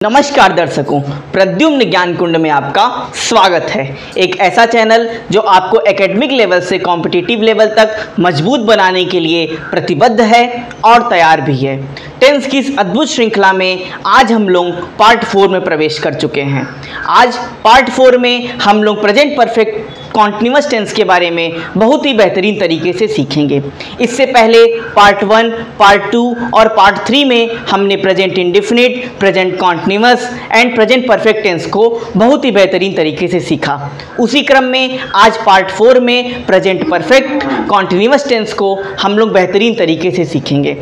नमस्कार दर्शकों, प्रद्युम्न ज्ञान कुंड में आपका स्वागत है। एक ऐसा चैनल जो आपको एकेडमिक लेवल से कॉम्पिटिटिव लेवल तक मजबूत बनाने के लिए प्रतिबद्ध है और तैयार भी है। टेंस की इस अद्भुत श्रृंखला में आज हम लोग पार्ट 4 में प्रवेश कर चुके हैं। आज पार्ट 4 में हम लोग प्रेजेंट परफेक्ट कॉन्टिन्यूअस टेंस के बारे में बहुत ही बेहतरीन तरीके से सीखेंगे। इससे पहले पार्ट 1, पार्ट 2 और पार्ट 3 में हमने present indefinite, present continuous and present perfect tense को बहुत ही बेहतरीन तरीके से सीखा। उसी क्रम में आज पार्ट 4 में प्रेजेंट परफेक्ट कॉन्टिन्यूअस टेंस को हम लोग बेहतरीन तरीके से सीखेंगे।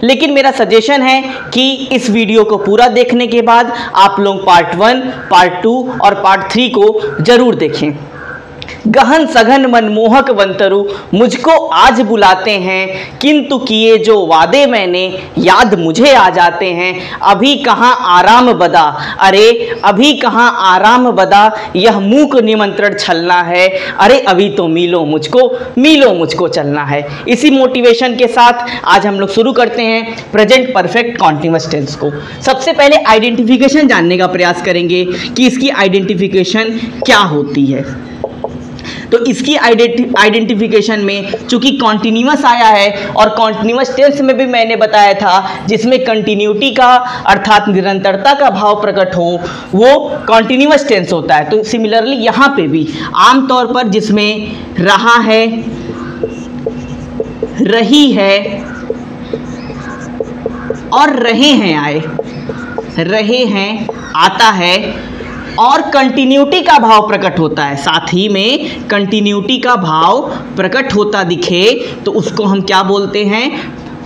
लेकिन मेरा सजेशन है कि इस वीडियो को पूरा देखने के बाद आप लोग पार्ट 1, पार्ट 2 और पार्ट 3 को जरूर देखें। गहन सघन मनमोहक वंतरु मुझको आज बुलाते हैं, किंतु किए जो वादे मैंने याद मुझे आ जाते हैं। अभी कहाँ आराम बदा, अरे अभी कहाँ आराम बदा, यह मूक निमंत्रण छलना है। अरे अभी तो मिलो मुझको चलना है। इसी मोटिवेशन के साथ आज हम लोग शुरू करते हैं प्रेजेंट परफेक्ट कॉन्टिन्यूअस टेंस को। सबसे पहले आइडेंटिफिकेशन जानने का प्रयास करेंगे कि इसकी आइडेंटिफिकेशन क्या होती है। तो इसकी आइडेंटिफिकेशन में चूंकि कॉन्टिन्यूअस आया है और कॉन्टिन्यूअस टेंस में भी मैंने बताया था जिसमें कंटिन्यूटी का अर्थात निरंतरता का भाव प्रकट हो वो कॉन्टिन्यूअस टेंस होता है। तो सिमिलरली यहाँ पे भी आमतौर पर जिसमें रहा है, रही है और रहे हैं आए, रहे हैं आता है और कंटिन्यूटी का भाव प्रकट होता है, साथ ही में कंटिन्यूटी का भाव प्रकट होता दिखे तो उसको हम क्या बोलते हैं,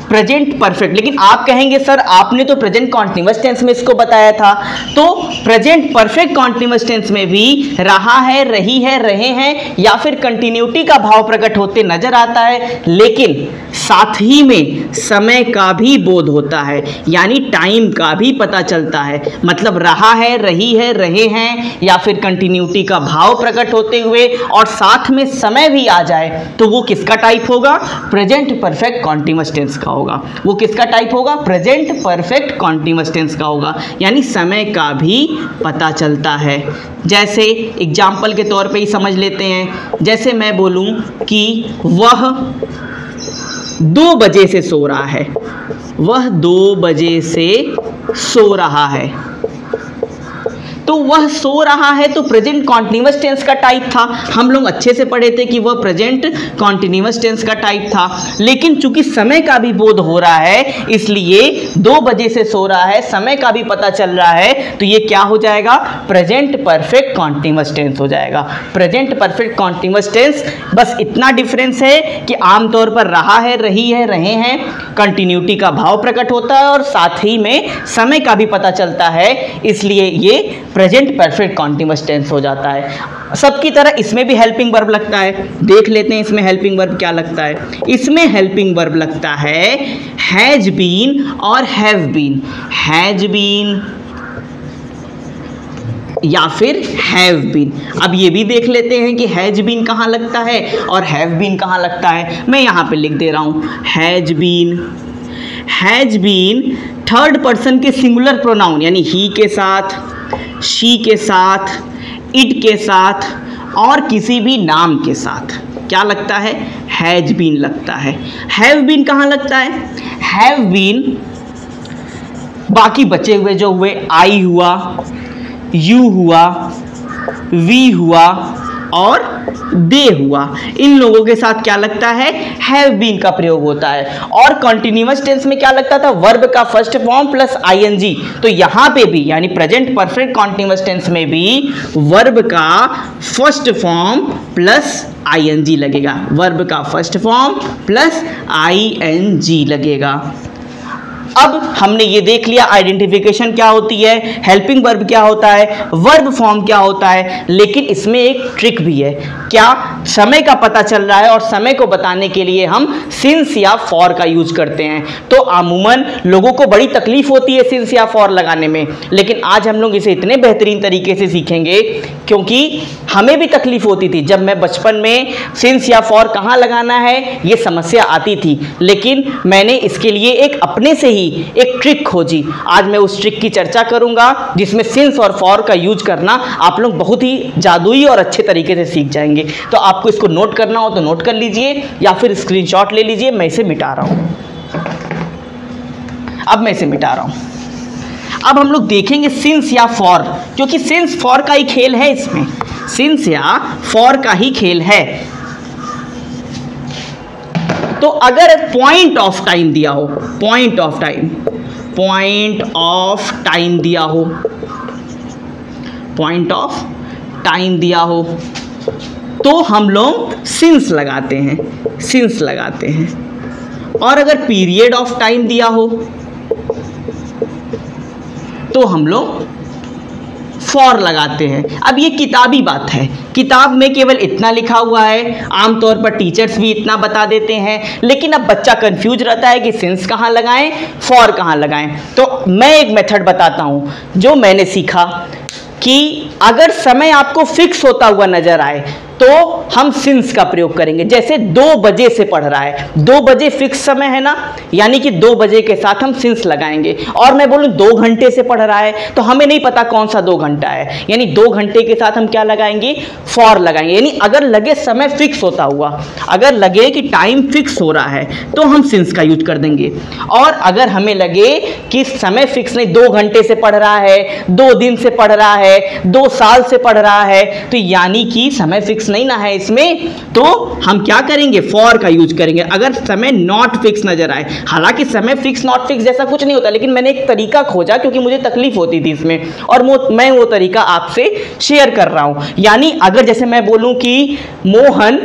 प्रेजेंट परफेक्ट। लेकिन आप कहेंगे सर आपने तो प्रेजेंट कॉन्टिन्यूअस टेंस में इसको बताया था। तो प्रेजेंट परफेक्ट कॉन्टिन्यूअस टेंस में भी रहा है, रही है, रहे हैं या फिर कंटिन्यूटी का भाव प्रकट होते नजर आता है, लेकिन साथ ही में समय का भी बोध होता है, यानी टाइम का भी पता चलता है। मतलब रहा है, रही है, रहे हैं या फिर कंटिन्यूटी का भाव प्रकट होते हुए और साथ में समय भी आ जाए तो वो किसका टाइप होगा, प्रेजेंट परफेक्ट कॉन्टिन्यूअस टेंस का होगा। वो किसका टाइप होगा, प्रेजेंट परफेक्ट कॉन्टिन्यूअस टेंस का होगा, यानी समय का भी पता चलता है। जैसे एग्जाम्पल के तौर पे ही समझ लेते हैं, जैसे मैं बोलूं कि वह 2 बजे से सो रहा है, वह 2 बजे से सो रहा है। तो वह सो रहा है तो प्रेजेंट कॉन्टिन्यूअस टेंस का टाइप था। हम लोग अच्छे से पढ़े थे कि वह प्रेजेंट कॉन्टिन्यूअस टेंस का टाइप था, लेकिन चूंकि समय का भी बोध हो रहा है इसलिए 2 बजे से सो रहा है, समय का भी पता चल रहा है तो ये क्या हो जाएगा, प्रेजेंट परफेक्ट कॉन्टिन्यूअस टेंस हो जाएगा। प्रेजेंट परफेक्ट कॉन्टिन्यूअस टेंस बस इतना डिफरेंस है कि आमतौर पर रहा है, रही है, रहे हैं, कंटिन्यूटी का भाव प्रकट होता है और साथ ही में समय का भी पता चलता है, इसलिए ये प्रेजेंट परफेक्ट कॉन्टिन्यूअस टेंस हो जाता है। सबकी तरह इसमें भी हेल्पिंग वर्ब लगता है। देख लेते हैं इसमें हेल्पिंग वर्ब क्या लगता है। इसमें हेल्पिंग वर्ब लगता है हैज बीन और हैव बीन। हैज बीन या फिर हैव बीन। अब ये भी देख लेते हैं कि हैज बीन कहाँ लगता है और हैव बीन कहाँ लगता है। मैं यहाँ पे लिख दे रहा हूँ has been. Has been third person के सिंगुलर प्रोनाउन यानी ही के साथ, शी के साथ, इट के साथ और किसी भी नाम के साथ क्या लगता है, हैज बीन लगता है। हैव बीन कहाँ लगता है, हैव बीन बाकी बचे हुए जो हुए आई हुआ, यू हुआ, वी हुआ और दे हुआ, इन लोगों के साथ क्या लगता है, हैव बीन का प्रयोग होता है। और कॉन्टिन्यूअस टेंस में क्या लगता था, वर्ब का फर्स्ट फॉर्म प्लस आईएनजी। तो यहाँ पे भी यानी प्रेजेंट परफेक्ट कॉन्टिन्यूअस टेंस में भी वर्ब का फर्स्ट फॉर्म प्लस आईएनजी लगेगा। वर्ब का फर्स्ट फॉर्म प्लस आईएनजी लगेगा। अब हमने ये देख लिया आइडेंटिफिकेशन क्या होती है, हेल्पिंग वर्ब क्या होता है, वर्ब फॉर्म क्या होता है, लेकिन इसमें एक ट्रिक भी है। क्या, समय का पता चल रहा है और समय को बताने के लिए हम सिंस या फॉर का यूज करते हैं। तो अमूमन लोगों को बड़ी तकलीफ होती है सिंस या फॉर लगाने में, लेकिन आज हम लोग इसे इतने बेहतरीन तरीके से सीखेंगे क्योंकि हमें भी तकलीफ होती थी। जब मैं बचपन में सिंस या फॉर कहाँ लगाना है ये समस्या आती थी, लेकिन मैंने इसके लिए एक अपने से ही एक ट्रिक खोजी। आज मैं उस ट्रिक की चर्चा करूंगा जिसमें सिंस और फॉर का यूज करना आप लोग बहुत ही जादुई और अच्छे तरीके से सीख जाएंगे। तो आपको इसको नोट करना हो तो नोट कर लीजिए या फिर स्क्रीनशॉट ले लीजिए। मैं इसे मिटा रहा हूं, अब मैं इसे मिटा रहा हूं। अब हम लोग देखेंगे सिंस या फॉर, क्योंकि सिंस फॉर का ही खेल है, इसमें सिंस या फॉर का ही खेल है। तो अगर पॉइंट ऑफ टाइम दिया हो, पॉइंट ऑफ टाइम दिया हो, पॉइंट ऑफ टाइम दिया हो तो हम लोग सिंस लगाते हैं, सिंस लगाते हैं। और अगर पीरियड ऑफ टाइम दिया हो तो हम लोग फॉर लगाते हैं। अब ये किताबी बात है, किताब में केवल इतना लिखा हुआ है, आमतौर पर टीचर्स भी इतना बता देते हैं, लेकिन अब बच्चा कंफ्यूज रहता है कि सिंस कहाँ लगाएं, फॉर कहाँ लगाएं। तो मैं एक मेथड बताता हूँ जो मैंने सीखा कि अगर समय आपको फिक्स होता हुआ नजर आए तो हम सिंस का प्रयोग करेंगे। जैसे 2 बजे से पढ़ रहा है, 2 बजे फिक्स समय है ना, यानी कि 2 बजे के साथ हम सिंस लगाएंगे। और मैं बोलूं 2 घंटे से पढ़ रहा है तो हमें नहीं पता कौन सा 2 घंटा है, यानी 2 घंटे के साथ हम क्या लगाएंगे, फॉर लगाएंगे। यानी अगर लगे समय फिक्स होता हुआ, अगर लगे कि टाइम फिक्स हो रहा है तो हम सिंस का यूज कर देंगे। और अगर हमें लगे कि समय फिक्स नहीं, 2 घंटे से पढ़ रहा है, 2 दिन से पढ़ रहा है, 2 साल से पढ़ रहा है, तो यानी कि समय फिक्स नहीं ना है इसमें, तो हम क्या करेंगे, फॉर का यूज करेंगे। अगर समय नॉट फिक्स नजर आए, हालांकि समय फिक्स नॉट फिक्स जैसा कुछ नहीं होता, लेकिन मैंने एक तरीका खोजा क्योंकि मुझे तकलीफ होती थी इसमें, और मैं वो तरीका आपसे शेयर कर रहा हूं। यानी अगर जैसे मैं बोलूं कि मोहन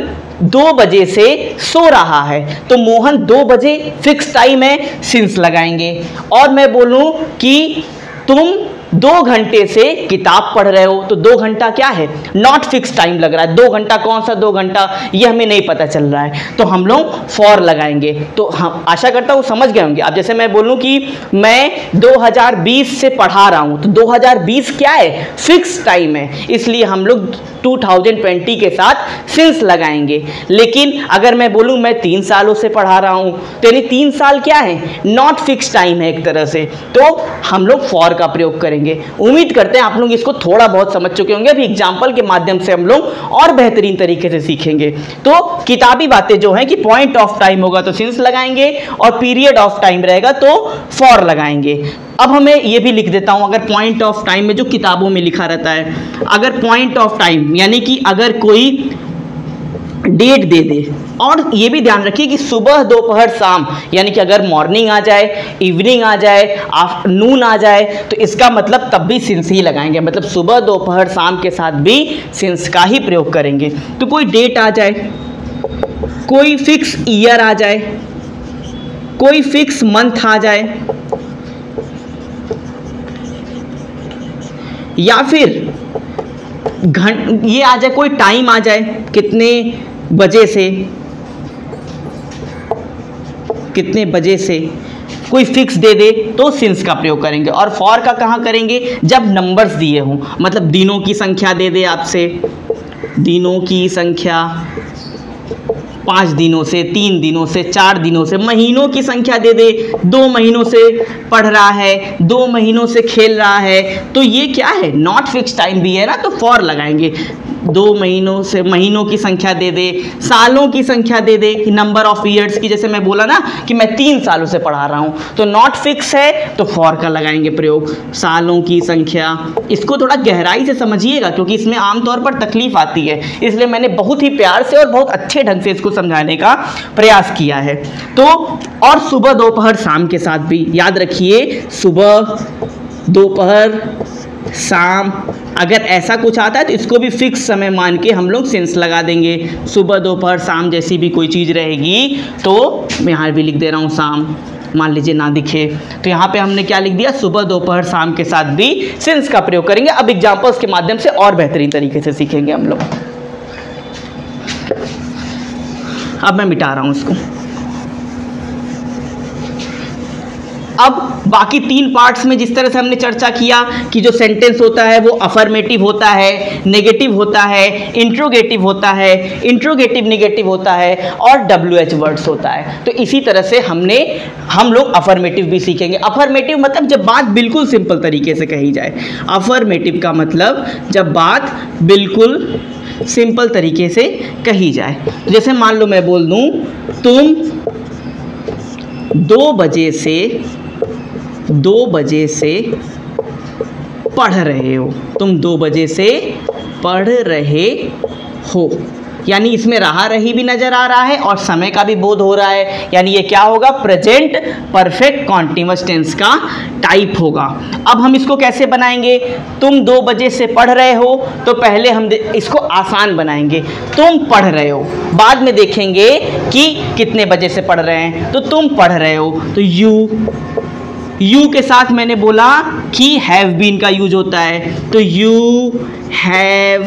2 बजे से सो रहा है तो मोहन 2 बजे फिक्स टाइम है, सिंस लगाएंगे। और मैं बोलूं कि तुम 2 घंटे से किताब पढ़ रहे हो तो 2 घंटा क्या है, नॉट फिक्स टाइम लग रहा है। 2 घंटा कौन सा 2 घंटा ये हमें नहीं पता चल रहा है, तो हम लोग फॉर लगाएंगे। तो हम आशा करता हूँ समझ गए होंगे। अब जैसे मैं बोलूँ कि मैं 2020 से पढ़ा रहा हूँ तो 2020 क्या है, फिक्स टाइम है, इसलिए हम लोग 2020 के साथ सिंस लगाएंगे। लेकिन अगर मैं बोलूँ मैं 3 सालों से पढ़ा रहा हूँ तो यानी 3 साल क्या है, नॉट फिक्स टाइम है एक तरह से, तो हम लोग फॉर का प्रयोग करेंगे। उम्मीद करते हैं आप लोग इसको थोड़ा बहुत समझ चुके होंगे। अभी एग्जाम्पल के माध्यम से हम लोग और बेहतरीन तरीके से सीखेंगे। तो किताबी बातें जो है कि पॉइंट ऑफ टाइम होगा तो सिंस लगाएंगे और पीरियड ऑफ टाइम रहेगा तो फॉर लगाएंगे। अब हमें ये भी लिख देता हूं, अगर पॉइंट ऑफ टाइम में जो किताबों में लिखा रहता है, अगर पॉइंट ऑफ टाइम यानी कि अगर कोई डेट दे दे, और ये भी ध्यान रखिए कि सुबह दोपहर शाम, यानी कि अगर मॉर्निंग आ जाए, इवनिंग आ जाए, आफ्टरनून आ जाए, तो इसका मतलब तब भी सिंस ही लगाएंगे। मतलब सुबह दोपहर शाम के साथ भी सिंस का ही प्रयोग करेंगे। तो कोई डेट आ जाए, कोई फिक्स ईयर आ जाए, कोई फिक्स मंथ आ जाए, या फिर ये आ जाए, कोई टाइम आ जाए, कितने बजे से कितने बजे से, कोई फिक्स दे दे तो सिंस का प्रयोग करेंगे। और फॉर का कहाँ करेंगे, जब नंबर्स दिए हों, मतलब दिनों की संख्या दे दे आपसे, दिनों की संख्या 5 दिनों से, 3 दिनों से, 4 दिनों से, महीनों की संख्या दे दे, 2 महीनों से पढ़ रहा है, 2 महीनों से खेल रहा है, तो ये क्या है, नॉट फिक्स टाइम भी है ना, तो फॉर लगाएंगे। 2 महीनों से, महीनों की संख्या दे दे, सालों की संख्या दे दे, नंबर ऑफ ईयर्स की, जैसे मैं बोला ना कि मैं 3 सालों से पढ़ा रहा हूँ तो नॉट फिक्स है तो फॉर का लगाएंगे प्रयोग। सालों की संख्या, इसको थोड़ा गहराई से समझिएगा क्योंकि इसमें आमतौर पर तकलीफ आती है, इसलिए मैंने बहुत ही प्यार से और बहुत अच्छे ढंग से इसको समझाने का प्रयास किया है। तो और सुबह दोपहर शाम के साथ भी याद रखिए, सुबह दोपहर शाम, अगर ऐसा कुछ आता है तो इसको भी फिक्स समय मान के हम लोग सिंस लगा देंगे। सुबह दोपहर शाम जैसी भी कोई चीज़ रहेगी तो मैं यहाँ भी लिख दे रहा हूँ शाम, मान लीजिए ना दिखे तो यहाँ पे हमने क्या लिख दिया, सुबह दोपहर शाम के साथ भी सिंस का प्रयोग करेंगे। अब एग्जाम्पल्स के माध्यम से और बेहतरीन तरीके से सीखेंगे हम लोग। अब मैं मिटा रहा हूँ इसको। अब बाकी 3 पार्ट्स में जिस तरह से हमने चर्चा किया कि जो सेंटेंस होता है वो अफर्मेटिव होता है, नेगेटिव होता है, इंट्रोगेटिव होता है, इंट्रोगेटिव नेगेटिव होता है और WH वर्ड्स होता है। तो इसी तरह से हम लोग अफर्मेटिव भी सीखेंगे। अफर्मेटिव मतलब जब बात बिल्कुल सिंपल तरीके से कही जाए। अफर्मेटिव का मतलब जब बात बिल्कुल सिंपल तरीके से कही जाए। जैसे मान लो मैं बोल दूं तुम 2 बजे से पढ़ रहे हो, तुम 2 बजे से पढ़ रहे हो, यानी इसमें रहा रही भी नजर आ रहा है और समय का भी बोध हो रहा है, यानी ये क्या होगा, प्रेजेंट परफेक्ट कॉन्टिन्यूअस टेंस का टाइप होगा। अब हम इसको कैसे बनाएंगे, तुम 2 बजे से पढ़ रहे हो, तो पहले हम इसको आसान बनाएंगे, तुम पढ़ रहे हो, बाद में देखेंगे कि कितने बजे से पढ़ रहे हैं। तो तुम पढ़ रहे हो तो यू के साथ मैंने बोला कि हैव बीन का यूज होता है, तो यू हैव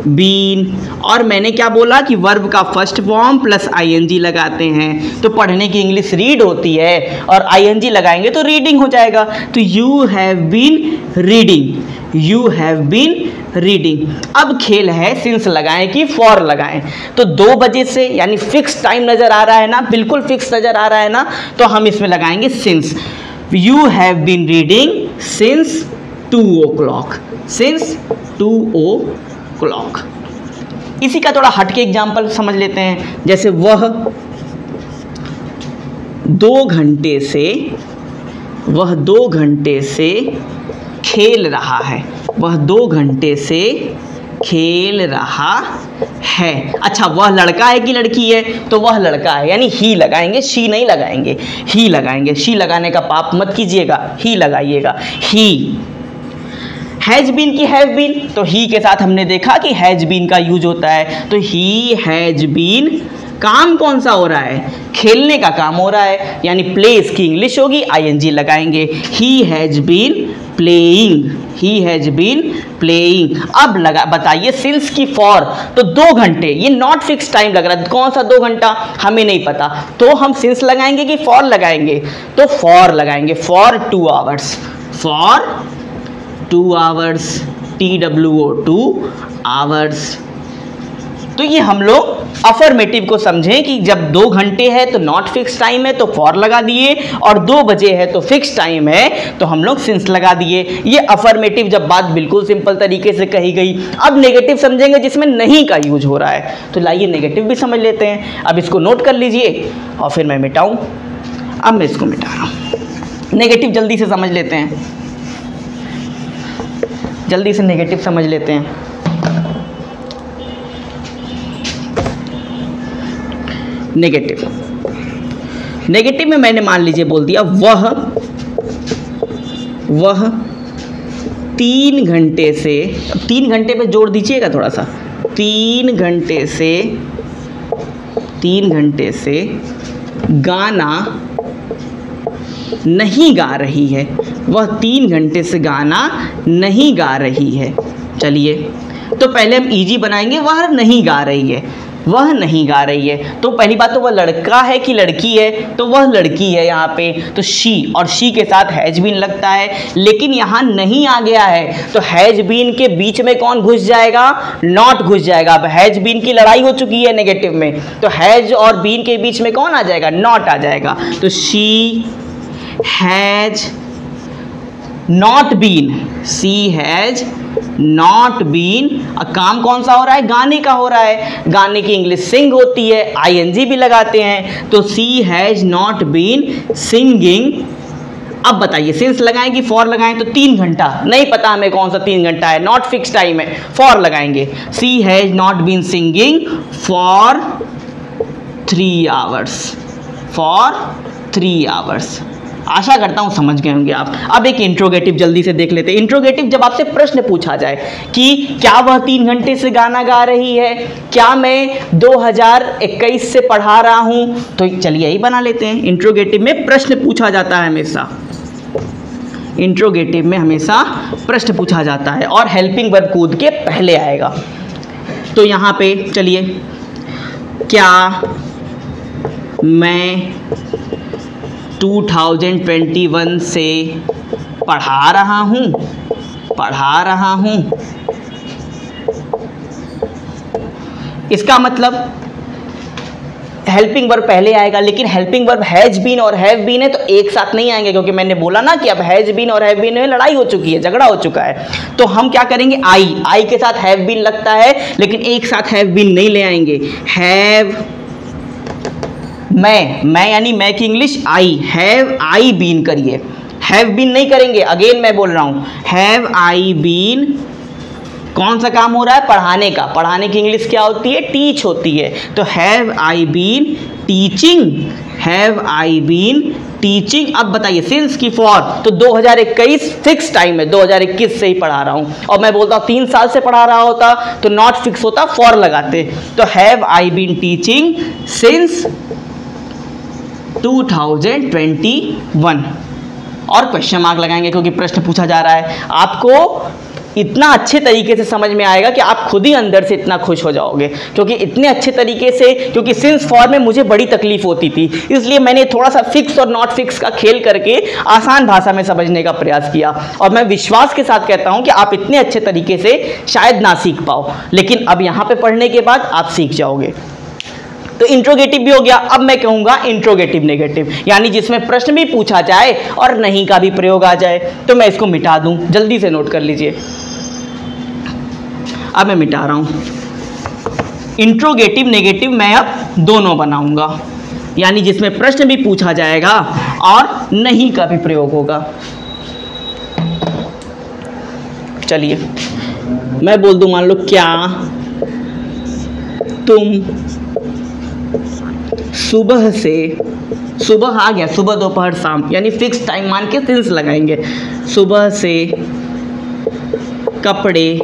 बीन, और मैंने क्या बोला कि वर्ब का फर्स्ट फॉर्म प्लस ING लगाते हैं, तो पढ़ने की इंग्लिश रीड होती है और ING लगाएंगे तो रीडिंग हो जाएगा। तो you have been reading, you have been reading. अब खेल है सिंस लगाएं कि फॉर लगाएं। तो 2 बजे से यानी फिक्स टाइम नजर आ रहा है ना, बिल्कुल फिक्स नजर आ रहा है ना, तो हम इसमें लगाएंगे since. You have been reading since 2 o'clock, since 2 o'clock। इसी का थोड़ा हटके एग्जाम्पल समझ लेते हैं। जैसे वह 2 घंटे से खेल रहा है, वह 2 घंटे से खेल रहा है। अच्छा, वह लड़का है कि लड़की है, तो वह लड़का है, यानी ही लगाएंगे, शी नहीं लगाएंगे, ही लगाएंगे। शी लगाने का पाप मत कीजिएगा, ही लगाइएगा। ही हैज बीन की हैव बीन, तो ही के साथ हमने देखा कि हैज बीन का यूज होता है, तो ही हैज बीन, काम कौन सा हो रहा है, खेलने का काम हो रहा है, यानी प्लेस की इंग्लिश होगी, ING लगाएंगे। He has been playing, he has been playing. अब बताइए सिंस की फॉर, तो 2 घंटे, ये नॉट फिक्स टाइम लग रहा है, कौन सा 2 घंटा हमें नहीं पता, तो हम सिंस लगाएंगे कि फॉर लगाएंगे, तो फॉर लगाएंगे, for 2 hours, for 2 hours, TWO 2 hours। तो ये हम लोग अफर्मेटिव को समझें कि जब 2 घंटे है तो नॉट फिक्स टाइम है तो फॉर लगा दिए, और 2 बजे है तो फिक्स टाइम है तो हम लोग सिंस लगा दिए। ये अफर्मेटिव जब बात बिल्कुल सिंपल तरीके से कही गई। अब नेगेटिव समझेंगे जिसमें नहीं का यूज हो रहा है, तो लाइए नेगेटिव भी समझ लेते हैं। अब इसको नोट कर लीजिए और फिर मैं मिटाऊं। अब मैं इसको मिटा रहा हूं। नेगेटिव जल्दी से समझ लेते हैं, जल्दी से नेगेटिव समझ लेते हैं। नेगेटिव में मैंने मान लीजिए बोल दिया वह 3 घंटे से, 3 घंटे पे जोड़ दीजिएगा थोड़ा सा, 3 घंटे से गाना नहीं गा रही है, वह 3 घंटे से गाना नहीं गा रही है। चलिए, तो पहले हम EG बनाएंगे, वह नहीं गा रही है, वह नहीं गा रही है। तो पहली बात तो वह लड़का है कि लड़की है, तो वह लड़की है यहाँ पे, तो शी, और शी के साथ हैज बीन लगता है, लेकिन यहाँ नहीं आ गया है, तो हैज बीन के बीच में कौन घुस जाएगा, नॉट घुस जाएगा। अब हैज बीन की लड़ाई हो चुकी है नेगेटिव में, तो हैज और बीन के बीच में कौन आ जाएगा, नॉट आ जाएगा। तो she has not been, she has not been. काम कौन सा हो रहा है, गाने का हो रहा है, गाने की इंग्लिश सिंग होती है, ING भी लगाते हैं, तो she has not been singing. अब बताइए सिंस लगाएं कि फॉर लगाएं, तो 3 घंटा नहीं पता हमें कौन सा 3 घंटा है, नॉट फिक्स टाइम है, फॉर लगाएंगे। She has not been singing for 3 hours, for 3 hours। आशा करता हूँ समझ गए होंगे आप। अब एक इंट्रोगेटिव जल्दी से देख लेते हैं। इंट्रोगेटिव जब आपसे प्रश्न पूछा जाए कि क्या वह 3 घंटे से गाना गा रही है, क्या मैं 2021 से पढ़ा रहा हूँ, तो चलिए यही बना लेते हैं। इंट्रोगेटिव में प्रश्न पूछा जाता है हमेशा, इंट्रोगेटिव में हमेशा प्रश्न पूछा जाता है और हेल्पिंग वर्ब कूद के पहले आएगा। तो यहाँ पे चलिए, क्या मैं 2021 से पढ़ा रहा हूँ। इसका मतलब हेल्पिंग वर्ब पहले आएगा, लेकिन हेल्पिंग वर्ब हैज बीन और हैव बीन है तो एक साथ नहीं आएंगे, क्योंकि मैंने बोला ना कि अब हैज बीन और हैव बीन में लड़ाई हो चुकी है, झगड़ा हो चुका है। तो हम क्या करेंगे, आई के साथ हैव बीन लगता है, लेकिन एक साथ हैव बीन नहीं ले आएंगे। हैव, मैं यानी मैं की English I, have I been करिए, हैव बीन नहीं करेंगे। अगेन मैं बोल रहा हूं, हैव आई बीन, कौन सा काम हो रहा है, पढ़ाने का। पढ़ाने की इंग्लिश क्या होती है, टीच होती है। तो have I been teaching, have I been teaching. अब बताइए सिंस की फॉर, तो 2021 फिक्स टाइम है, 2021 से ही पढ़ा रहा हूं। और मैं बोलता हूं 3 साल से पढ़ा रहा होता तो नॉट फिक्स होता, फॉर लगाते। तो have I been teaching since 2021 और क्वेश्चन मार्क लगाएंगे, क्योंकि प्रश्न पूछा जा रहा है। आपको इतना अच्छे तरीके से समझ में आएगा कि आप खुद ही अंदर से इतना खुश हो जाओगे, क्योंकि इतने अच्छे तरीके से, क्योंकि सिंस फॉर में मुझे बड़ी तकलीफ होती थी, इसलिए मैंने थोड़ा सा फिक्स और नॉट फिक्स का खेल करके आसान भाषा में समझने का प्रयास किया। और मैं विश्वास के साथ कहता हूं कि आप इतने अच्छे तरीके से शायद ना सीख पाओ, लेकिन अब यहां पर पढ़ने के बाद आप सीख जाओगे। तो इंट्रोगेटिव भी हो गया। अब मैं कहूंगा इंट्रोगेटिव नेगेटिव, यानी जिसमें प्रश्न भी पूछा जाए और नहीं का भी प्रयोग आ जाए। तो मैं इसको मिटा दूं, जल्दी से नोट कर लीजिए। अब मैं मिटा रहा हूं, इंट्रोगेटिव नेगेटिव मैं अब दोनों बनाऊंगा, यानी जिसमें प्रश्न भी पूछा जाएगा और नहीं का भी प्रयोग होगा। चलिए मैं बोल दूं, मान लो क्या तुम सुबह से, सुबह आ गया, सुबह दोपहर शाम, यानी फिक्स टाइम मान के सिंस लगाएंगे। सुबह से कपड़े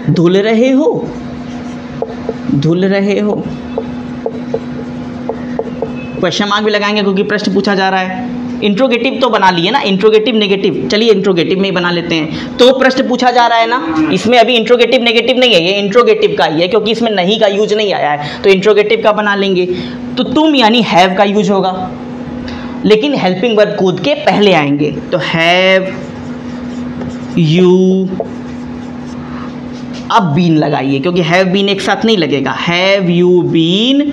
धुल रहे हो, धुल रहे हो। क्वेश्चन मार्क भी लगाएंगे क्योंकि प्रश्न पूछा जा रहा है। इंट्रोगेटिव तो बना लिए ना, इंट्रोगेटिव नेगेटिव, चलिए इंट्रोगेटिव में ही बना लेते हैं। तो प्रश्न पूछा जा रहा है ना, इसमें अभी इंट्रोगेटिव नेगेटिव नहीं है, ये इंट्रोगेटिव का ही है, क्योंकि इसमें नहीं का यूज नहीं आया है, तो इंट्रोगेटिव का बना लेंगे। तो तुम यानी हैव का यूज होगा, लेकिन हेल्पिंग वर्ब कूद के पहले आएंगे। तो हैव यू, अब बीन लगाइए, क्योंकि हैव बीन एक साथ नहीं लगेगा। हैव यू बीन,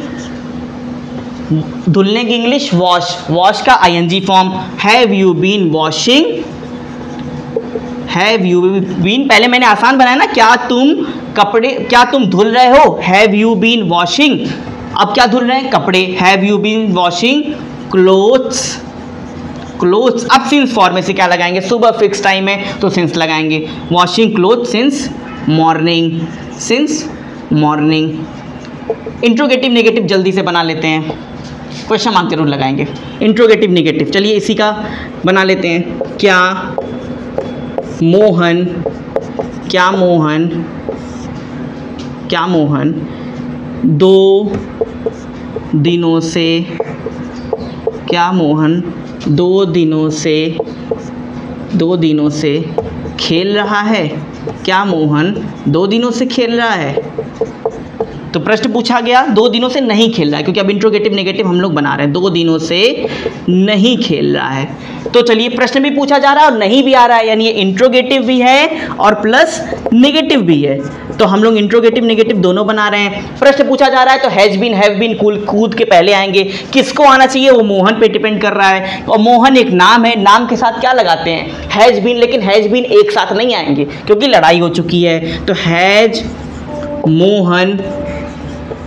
धुलने की इंग्लिश वॉश, वॉश का ING form. Have you been washing, have you been, पहले मैंने आसान बनाया ना, क्या तुम कपड़े, क्या तुम धुल रहे हो, हैव यू बीन वॉशिंग। अब क्या धुल रहे हैं, कपड़े, have you been washing clothes, clothes. अब सिंस फॉर में से क्या लगाएंगे, सुबह फिक्स टाइम है तो सिंस लगाएंगे। Washing cloth since morning, since morning. Interrogative negative जल्दी से बना लेते हैं, क्वेश्चन मार्क जरूर लगाएंगे। इंट्रोगेटिव नेगेटिव, चलिए इसी का बना लेते हैं। क्या मोहन, क्या मोहन, क्या मोहन 2 दिनों से, क्या मोहन 2 दिनों से, 2 दिनों से खेल रहा है, क्या मोहन 2 दिनों से खेल रहा है। तो प्रश्न पूछा गया 2 दिनों से नहीं खेल रहा है, क्योंकि अब इंट्रोगेटिव नेगेटिव हम लोग बना रहे हैं, 2 दिनों से नहीं खेल रहा है। तो चलिए प्रश्न भी पूछा जा रहा है और नहीं भी आ रहा है, यानी ये इंट्रोगेटिव भी है और प्लस नेगेटिव भी है। तो हम लोग इंट्रोगेटिव नेगेटिव दोनों बना रहे हैं। प्रश्न पूछा जा रहा है तो हैज बीन हैव बीन कूद के पहले आएंगे। किसको आना चाहिए, वो मोहन पे डिपेंड कर रहा है, और मोहन एक नाम है, नाम के साथ क्या लगाते हैं, हैज बीन, लेकिन हैज बीन एक साथ नहीं आएंगे क्योंकि लड़ाई हो चुकी है। तो has Mohan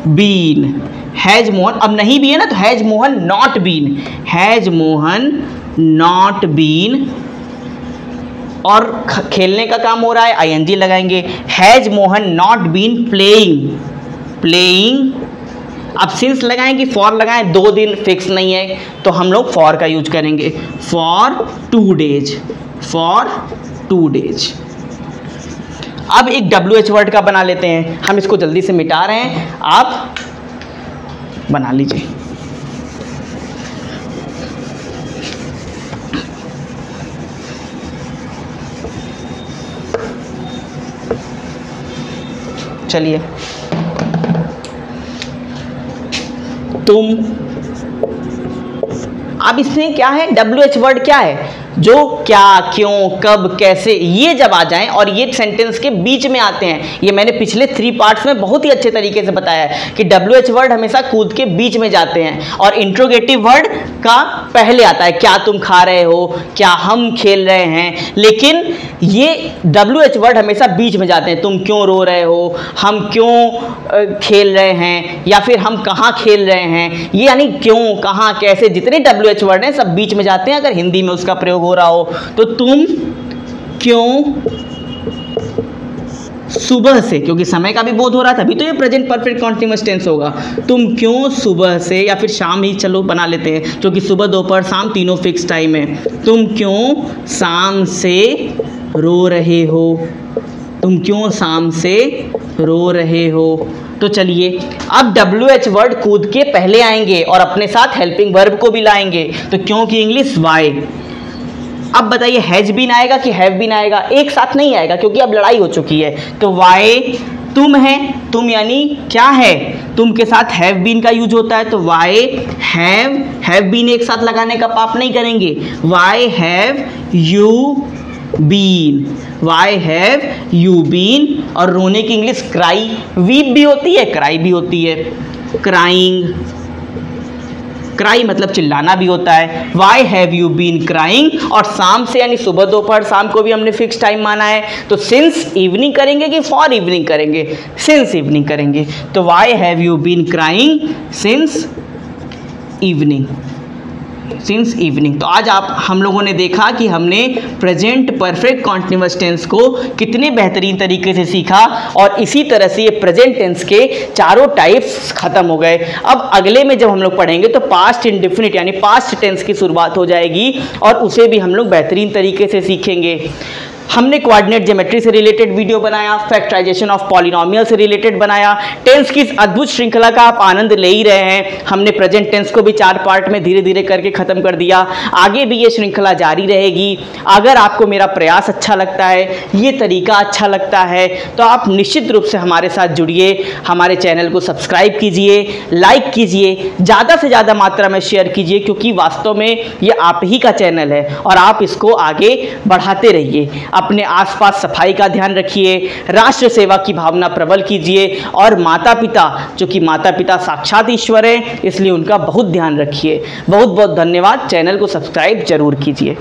been, has Mohan, अब नहीं भी है ना, तो has Mohan not been, has Mohan not been, और खेलने का काम हो रहा है, आईएनजी लगाएंगे। Has Mohan not been playing, playing. अब सिंस लगाएंगे, फॉर लगाएं, 2 दिन फिक्स नहीं है तो हम लोग फॉर का यूज करेंगे। For 2 days, for 2 days. अब एक WH वर्ड का बना लेते हैं, हम इसको जल्दी से मिटा रहे हैं, आप बना लीजिए। चलिए, तुम अब इसमें क्या है, WH वर्ड क्या है, जो क्या, क्यों, कब, कैसे, ये जब आ जाएं और ये सेंटेंस के बीच में आते हैं, ये मैंने पिछले 3 पार्ट्स में बहुत ही अच्छे तरीके से बताया है कि WH वर्ड हमेशा कूद के बीच में जाते हैं और इंट्रोगेटिव वर्ड का पहले आता है, क्या तुम खा रहे हो, क्या हम खेल रहे हैं, लेकिन ये WH वर्ड हमेशा बीच में जाते हैं, तुम क्यों रो रहे हो, हम क्यों खेल रहे हैं, या फिर हम कहाँ खेल रहे हैं, ये यानी क्यों, कहाँ, कैसे, जितने WH वर्ड हैं सब बीच में जाते हैं अगर हिंदी में उसका प्रयोग हो रहा हो। तो तुम क्यों सुबह से, क्योंकि समय का भी बोध हो रहा था, अभी तो ये प्रेजेंट परफेक्ट कॉन्टिन्यूअस टेंस होगा, तुम क्यों सुबह से, या फिर शाम ही चलो बना लेते हैं क्योंकि सुबह दोपहर शाम तीनों फिक्स टाइम है, तुम क्यों शाम से रो रहे हो, तुम क्यों शाम से रो रहे हो। तो चलिए अब WH वर्ड कूद के पहले आएंगे और अपने साथ हेल्पिंग वर्ब को भी लाएंगे, तो क्यों की इंग्लिश वाई। अब बताइए हैज बीन आएगा कि हैव बीन आएगा, एक साथ नहीं आएगा क्योंकि अब लड़ाई हो चुकी है। तो वाई तुम है, तुम यानी क्या है, तुम के साथ हैव बीन का यूज होता है, तो वाई हैव बीन एक साथ लगाने का पाप नहीं करेंगे, why have you been, why have you been. और रोने की इंग्लिश क्राई, वीप भी होती है, क्राई भी होती है, क्राइंग, क्राई मतलब चिल्लाना भी होता है, why have you been crying. और शाम से यानी सुबह दोपहर शाम को भी हमने फिक्स टाइम माना है, तो सिंस इवनिंग करेंगे कि फॉर इवनिंग करेंगे, सिंस इवनिंग करेंगे, तो why have you been crying since evening, since evening. तो आज हम लोगों ने देखा कि हमने प्रेजेंट परफेक्ट कॉन्टिन्यूअस टेंस को कितने बेहतरीन तरीके से सीखा और इसी तरह से ये प्रेजेंट टेंस के चारों टाइप्स खत्म हो गए। अब अगले में जब हम लोग पढ़ेंगे तो पास्ट इंडेफिनिट यानी पास्ट टेंस की शुरुआत हो जाएगी और उसे भी हम लोग बेहतरीन तरीके से सीखेंगे। हमने कोऑर्डिनेट ज्योमेट्री से रिलेटेड वीडियो बनाया, फैक्टराइजेशन ऑफ पॉलिनोमियल से रिलेटेड बनाया, टेंस की इस अद्भुत श्रृंखला का आप आनंद ले ही रहे हैं। हमने प्रेजेंट टेंस को भी 4 पार्ट में धीरे धीरे करके खत्म कर दिया, आगे भी ये श्रृंखला जारी रहेगी। अगर आपको मेरा प्रयास अच्छा लगता है, ये तरीका अच्छा लगता है, तो आप निश्चित रूप से हमारे साथ जुड़िए, हमारे चैनल को सब्सक्राइब कीजिए, लाइक कीजिए, ज़्यादा से ज़्यादा मात्रा में शेयर कीजिए, क्योंकि वास्तव में ये आप ही का चैनल है और आप इसको आगे बढ़ाते रहिए। अपने आसपास सफाई का ध्यान रखिए, राष्ट्र सेवा की भावना प्रबल कीजिए और माता पिता, जो कि माता पिता साक्षात ईश्वर हैं, इसलिए उनका बहुत ध्यान रखिए। बहुत बहुत धन्यवाद। चैनल को सब्सक्राइब जरूर कीजिए।